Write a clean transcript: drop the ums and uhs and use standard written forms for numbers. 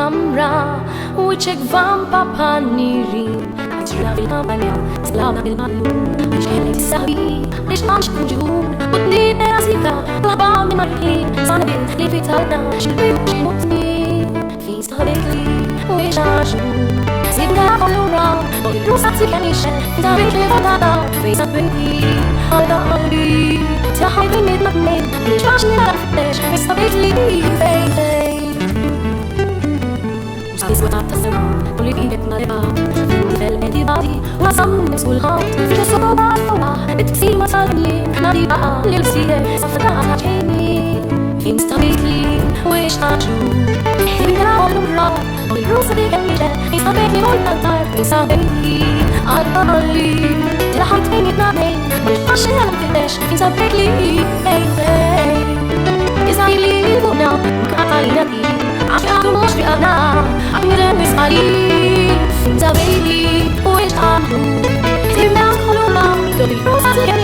kamra Wiċek vampa paniri Ġra fil-kampanja Slawna bil-mallum Biex kellek sabi Biex għamx kunġun Utni terasika Laħba minn marħin Sana bint li fitalna Xil-biju xil-mutni Fejn stahbejtli Biex għaxun Sibna kollu raw Il-rusa t-sikjanixen Fejn stahbejtli fatata Fejn stahbejtli Għalda qalbi Tlaħaj bejniet madnin Biex għaxni narftex Fejn stahbejtli Fejn Iswa ta' sena, u li bidek nariba Fil-edibati, u għasam nifsu l-ħat Fil-soba għawa, bit-ksima tal-li Nariba li l-sire, safra ġeni Fejn stahbejtli, u ix taċu Hibna għal-umra, u l-rusa dik emmiġe Fejn stahbejtli u l-tantar, fejn stahbejtli Għal-għalli, tilaħajt fejn jitnadej Mux għaxi għal-fitex, fejn stahbejtli Iżajli l-għuna, mkaqalina ti Għaxi għadu mux fi għana Għamilem isqali Fejn stahbejtli u ix għamlu Timna kollu ma Dod il-rusa t-għemmi